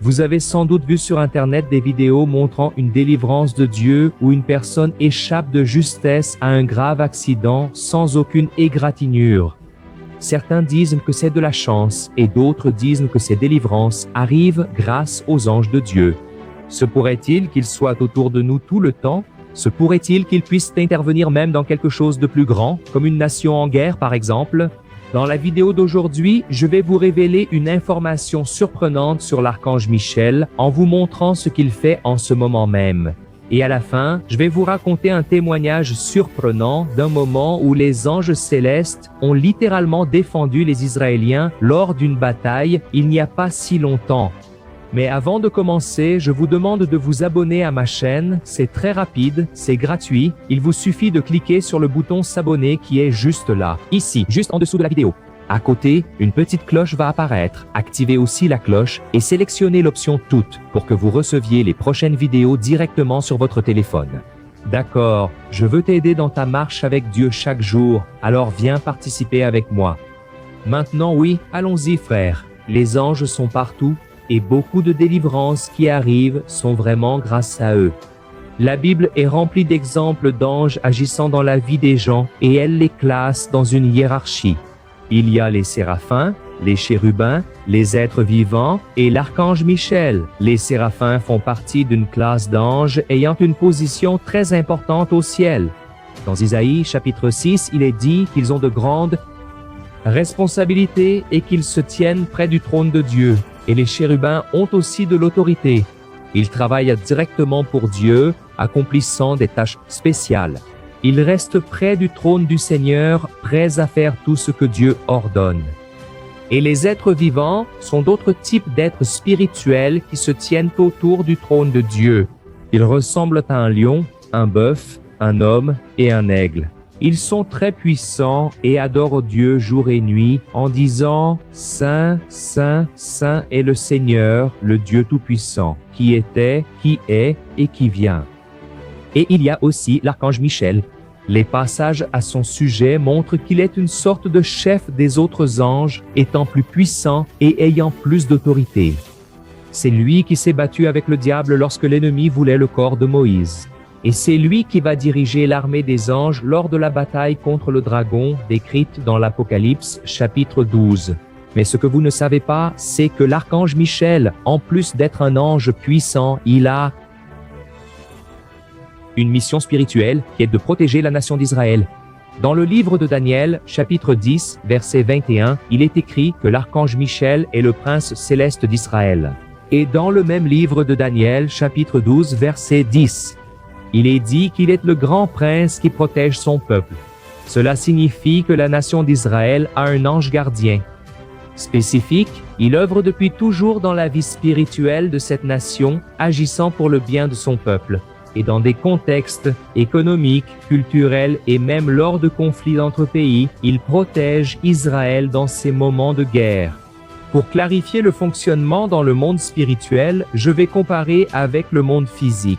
Vous avez sans doute vu sur Internet des vidéos montrant une délivrance de Dieu où une personne échappe de justesse à un grave accident sans aucune égratignure. Certains disent que c'est de la chance et d'autres disent que ces délivrances arrivent grâce aux anges de Dieu. Se pourrait-il qu'ils soient autour de nous tout le temps? Se pourrait-il qu'ils puissent intervenir même dans quelque chose de plus grand, comme une nation en guerre par exemple? Dans la vidéo d'aujourd'hui, je vais vous révéler une information surprenante sur l'archange Michel en vous montrant ce qu'il fait en ce moment même. Et à la fin, je vais vous raconter un témoignage surprenant d'un moment où les anges célestes ont littéralement défendu les Israéliens lors d'une bataille il n'y a pas si longtemps. Mais avant de commencer, je vous demande de vous abonner à ma chaîne, c'est très rapide, c'est gratuit, il vous suffit de cliquer sur le bouton s'abonner qui est juste là, ici, juste en dessous de la vidéo. À côté, une petite cloche va apparaître, activez aussi la cloche et sélectionnez l'option toutes pour que vous receviez les prochaines vidéos directement sur votre téléphone. D'accord, je veux t'aider dans ta marche avec Dieu chaque jour, alors viens participer avec moi. Maintenant oui, allons-y frères, les anges sont partout, et beaucoup de délivrances qui arrivent sont vraiment grâce à eux. La Bible est remplie d'exemples d'anges agissant dans la vie des gens et elle les classe dans une hiérarchie. Il y a les séraphins, les chérubins, les êtres vivants et l'archange Michel. Les séraphins font partie d'une classe d'anges ayant une position très importante au ciel. Dans Isaïe chapitre 6, il est dit qu'ils ont de grandes responsabilités et qu'ils se tiennent près du trône de Dieu. Et les chérubins ont aussi de l'autorité. Ils travaillent directement pour Dieu, accomplissant des tâches spéciales. Ils restent près du trône du Seigneur, prêts à faire tout ce que Dieu ordonne. Et les êtres vivants sont d'autres types d'êtres spirituels qui se tiennent autour du trône de Dieu. Ils ressemblent à un lion, un bœuf, un homme et un aigle. Ils sont très puissants et adorent Dieu jour et nuit en disant « Saint, Saint, Saint est le Seigneur, le Dieu Tout-Puissant, qui était, qui est et qui vient. » Et il y a aussi l'archange Michel. Les passages à son sujet montrent qu'il est une sorte de chef des autres anges, étant plus puissant et ayant plus d'autorité. C'est lui qui s'est battu avec le diable lorsque l'ennemi voulait le corps de Moïse. Et c'est lui qui va diriger l'armée des anges lors de la bataille contre le dragon décrite dans l'Apocalypse chapitre 12. Mais ce que vous ne savez pas, c'est que l'archange Michel, en plus d'être un ange puissant, il a une mission spirituelle qui est de protéger la nation d'Israël. Dans le livre de Daniel, chapitre 10, verset 21, il est écrit que l'archange Michel est le prince céleste d'Israël. Et dans le même livre de Daniel, chapitre 12, verset 10, il est dit qu'il est le grand prince qui protège son peuple. Cela signifie que la nation d'Israël a un ange gardien. Spécifique, il œuvre depuis toujours dans la vie spirituelle de cette nation, agissant pour le bien de son peuple, et dans des contextes économiques, culturels et même lors de conflits entre pays, il protège Israël dans ces moments de guerre. Pour clarifier le fonctionnement dans le monde spirituel, je vais comparer avec le monde physique.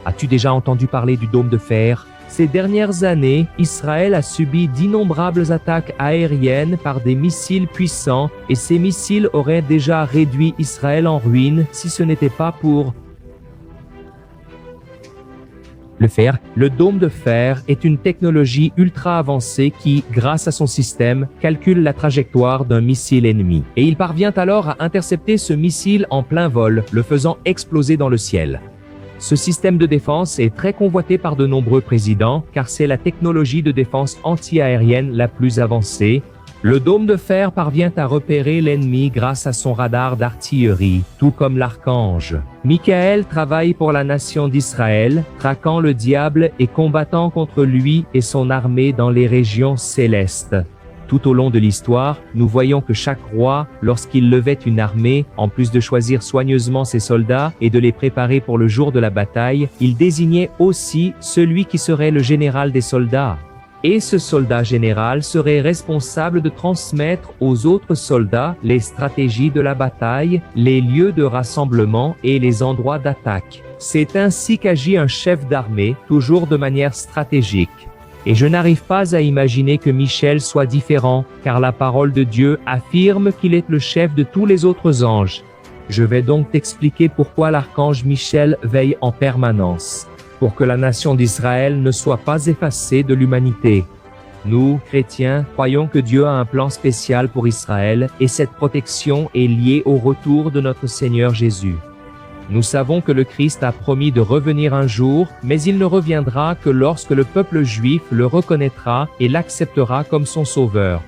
As-tu déjà entendu parler du dôme de fer? Ces dernières années, Israël a subi d'innombrables attaques aériennes par des missiles puissants et ces missiles auraient déjà réduit Israël en ruine si ce n'était pas pour le fer. Le dôme de fer est une technologie ultra avancée qui, grâce à son système, calcule la trajectoire d'un missile ennemi. Et il parvient alors à intercepter ce missile en plein vol, le faisant exploser dans le ciel. Ce système de défense est très convoité par de nombreux présidents car c'est la technologie de défense anti-aérienne la plus avancée. Le dôme de fer parvient à repérer l'ennemi grâce à son radar d'artillerie, tout comme l'archange. Michael travaille pour la nation d'Israël, traquant le diable et combattant contre lui et son armée dans les régions célestes. Tout au long de l'histoire, nous voyons que chaque roi, lorsqu'il levait une armée, en plus de choisir soigneusement ses soldats et de les préparer pour le jour de la bataille, il désignait aussi celui qui serait le général des soldats. Et ce soldat général serait responsable de transmettre aux autres soldats les stratégies de la bataille, les lieux de rassemblement et les endroits d'attaque. C'est ainsi qu'agit un chef d'armée, toujours de manière stratégique. Et je n'arrive pas à imaginer que Michel soit différent, car la parole de Dieu affirme qu'il est le chef de tous les autres anges. Je vais donc t'expliquer pourquoi l'archange Michel veille en permanence, pour que la nation d'Israël ne soit pas effacée de l'humanité. Nous, chrétiens, croyons que Dieu a un plan spécial pour Israël et cette protection est liée au retour de notre Seigneur Jésus. Nous savons que le Christ a promis de revenir un jour, mais il ne reviendra que lorsque le peuple juif le reconnaîtra et l'acceptera comme son sauveur.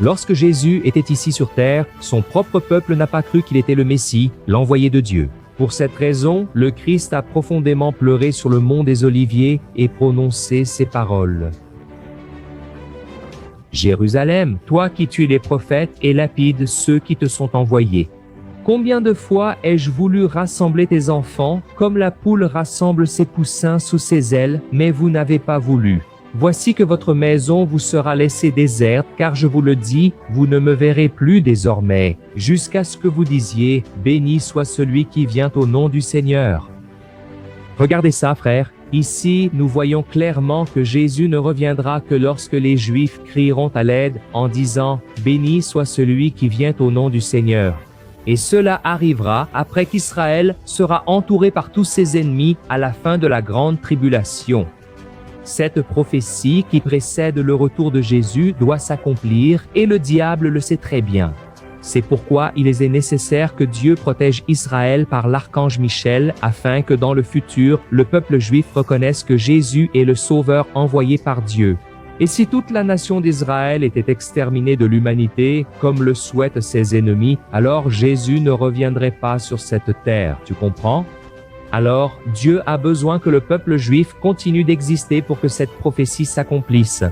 Lorsque Jésus était ici sur terre, son propre peuple n'a pas cru qu'il était le Messie, l'envoyé de Dieu. Pour cette raison, le Christ a profondément pleuré sur le mont des Oliviers et prononcé ces paroles. Jérusalem, toi qui tues les prophètes et lapides ceux qui te sont envoyés. Combien de fois ai-je voulu rassembler tes enfants, comme la poule rassemble ses poussins sous ses ailes, mais vous n'avez pas voulu. Voici que votre maison vous sera laissée déserte, car je vous le dis, vous ne me verrez plus désormais, jusqu'à ce que vous disiez, béni soit celui qui vient au nom du Seigneur. Regardez ça, frères. Ici, nous voyons clairement que Jésus ne reviendra que lorsque les Juifs crieront à l'aide en disant « Béni soit celui qui vient au nom du Seigneur ». Et cela arrivera après qu'Israël sera entouré par tous ses ennemis à la fin de la grande tribulation. Cette prophétie qui précède le retour de Jésus doit s'accomplir et le diable le sait très bien. C'est pourquoi il est nécessaire que Dieu protège Israël par l'archange Michel afin que dans le futur, le peuple juif reconnaisse que Jésus est le Sauveur envoyé par Dieu. Et si toute la nation d'Israël était exterminée de l'humanité, comme le souhaitent ses ennemis, alors Jésus ne reviendrait pas sur cette terre, tu comprends? Alors, Dieu a besoin que le peuple juif continue d'exister pour que cette prophétie s'accomplisse.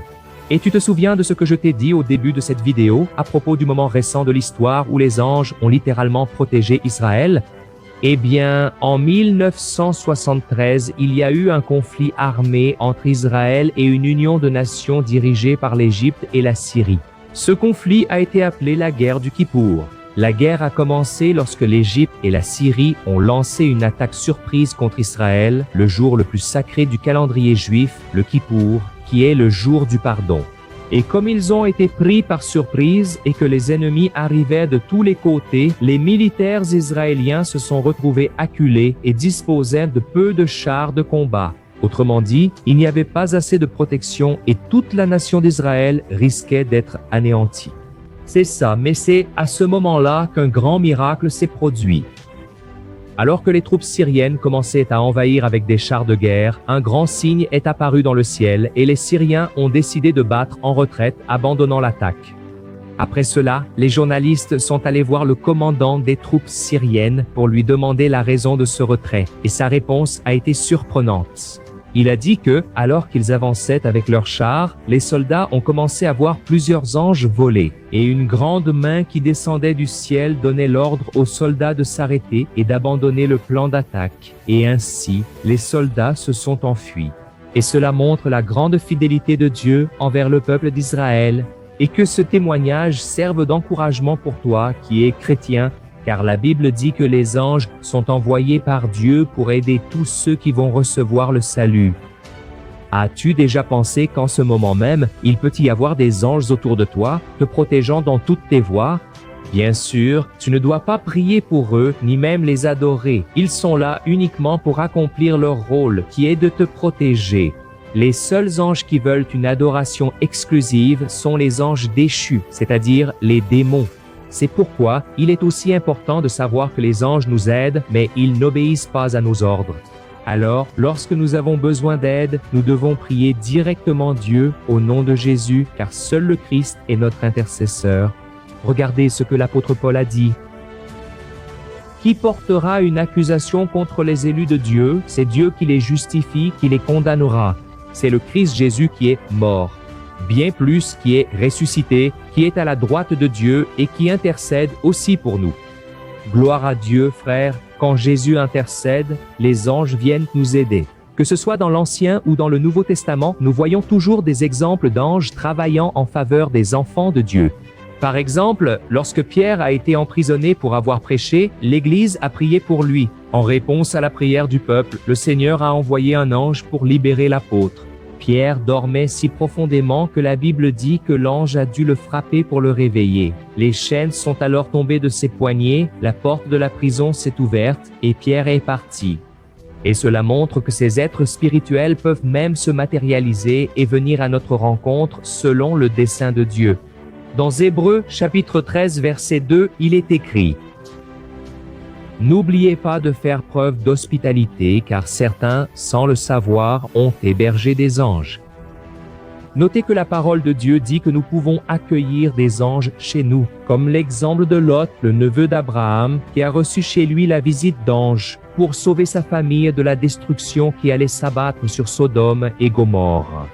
Et tu te souviens de ce que je t'ai dit au début de cette vidéo à propos du moment récent de l'histoire où les anges ont littéralement protégé Israël? Eh bien, en 1973, il y a eu un conflit armé entre Israël et une union de nations dirigée par l'Égypte et la Syrie. Ce conflit a été appelé la guerre du Kippour. La guerre a commencé lorsque l'Égypte et la Syrie ont lancé une attaque surprise contre Israël, le jour le plus sacré du calendrier juif, le Kippour, qui est le jour du pardon. Et comme ils ont été pris par surprise et que les ennemis arrivaient de tous les côtés, les militaires israéliens se sont retrouvés acculés et disposaient de peu de chars de combat. Autrement dit, il n'y avait pas assez de protection et toute la nation d'Israël risquait d'être anéantie. C'est ça, mais c'est à ce moment-là qu'un grand miracle s'est produit. Alors que les troupes syriennes commençaient à envahir avec des chars de guerre, un grand signe est apparu dans le ciel et les Syriens ont décidé de battre en retraite, abandonnant l'attaque. Après cela, les journalistes sont allés voir le commandant des troupes syriennes pour lui demander la raison de ce retrait, et sa réponse a été surprenante. Il a dit que, alors qu'ils avançaient avec leurs chars, les soldats ont commencé à voir plusieurs anges voler, et une grande main qui descendait du ciel donnait l'ordre aux soldats de s'arrêter et d'abandonner le plan d'attaque. Et ainsi, les soldats se sont enfuis. Et cela montre la grande fidélité de Dieu envers le peuple d'Israël, et que ce témoignage serve d'encouragement pour toi qui es chrétien, car la Bible dit que les anges sont envoyés par Dieu pour aider tous ceux qui vont recevoir le salut. As-tu déjà pensé qu'en ce moment même, il peut y avoir des anges autour de toi, te protégeant dans toutes tes voies? Bien sûr, tu ne dois pas prier pour eux, ni même les adorer. Ils sont là uniquement pour accomplir leur rôle, qui est de te protéger. Les seuls anges qui veulent une adoration exclusive sont les anges déchus, c'est-à-dire les démons. C'est pourquoi il est aussi important de savoir que les anges nous aident, mais ils n'obéissent pas à nos ordres. Alors, lorsque nous avons besoin d'aide, nous devons prier directement Dieu au nom de Jésus, car seul le Christ est notre intercesseur. Regardez ce que l'apôtre Paul a dit. Qui portera une accusation contre les élus de Dieu? C'est Dieu qui les justifie, qui les condamnera. C'est le Christ Jésus qui est mort. Bien plus qui est ressuscité, qui est à la droite de Dieu et qui intercède aussi pour nous. Gloire à Dieu, frères, quand Jésus intercède, les anges viennent nous aider. Que ce soit dans l'Ancien ou dans le Nouveau Testament, nous voyons toujours des exemples d'anges travaillant en faveur des enfants de Dieu. Par exemple, lorsque Pierre a été emprisonné pour avoir prêché, l'Église a prié pour lui. En réponse à la prière du peuple, le Seigneur a envoyé un ange pour libérer l'apôtre. Pierre dormait si profondément que la Bible dit que l'ange a dû le frapper pour le réveiller. Les chaînes sont alors tombées de ses poignets, la porte de la prison s'est ouverte, et Pierre est parti. Et cela montre que ces êtres spirituels peuvent même se matérialiser et venir à notre rencontre selon le dessein de Dieu. Dans Hébreux chapitre 13 verset 2, il est écrit: N'oubliez pas de faire preuve d'hospitalité, car certains, sans le savoir, ont hébergé des anges. Notez que la parole de Dieu dit que nous pouvons accueillir des anges chez nous, comme l'exemple de Lot, le neveu d'Abraham, qui a reçu chez lui la visite d'anges pour sauver sa famille de la destruction qui allait s'abattre sur Sodome et Gomorrhe.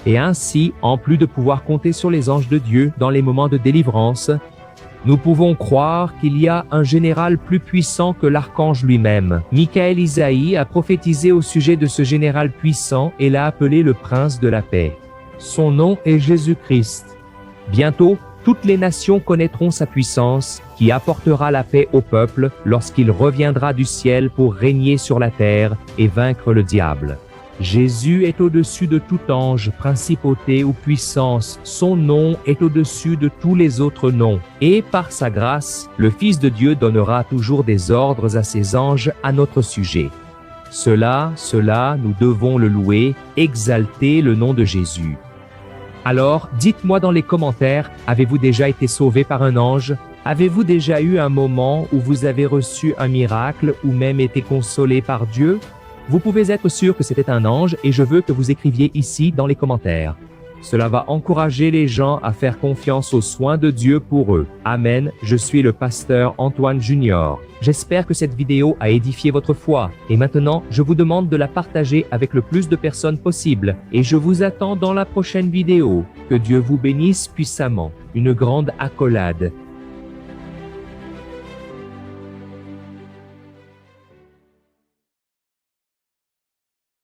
Et ainsi, en plus de pouvoir compter sur les anges de Dieu dans les moments de délivrance, nous pouvons croire qu'il y a un général plus puissant que l'archange lui-même. Michaël Isaïe a prophétisé au sujet de ce général puissant et l'a appelé le prince de la paix. Son nom est Jésus-Christ. Bientôt, toutes les nations connaîtront sa puissance, qui apportera la paix au peuple lorsqu'il reviendra du ciel pour régner sur la terre et vaincre le diable. Jésus est au-dessus de tout ange, principauté ou puissance. Son nom est au-dessus de tous les autres noms. Et par sa grâce, le Fils de Dieu donnera toujours des ordres à ses anges à notre sujet. Cela, nous devons le louer, exalter le nom de Jésus. Alors, dites-moi dans les commentaires, avez-vous déjà été sauvé par un ange? Avez-vous déjà eu un moment où vous avez reçu un miracle ou même été consolé par Dieu? Vous pouvez être sûr que c'était un ange et je veux que vous écriviez ici dans les commentaires. Cela va encourager les gens à faire confiance aux soins de Dieu pour eux. Amen. Je suis le pasteur Antoine Junior. J'espère que cette vidéo a édifié votre foi. Et maintenant, je vous demande de la partager avec le plus de personnes possible. Et je vous attends dans la prochaine vidéo. Que Dieu vous bénisse puissamment. Une grande accolade.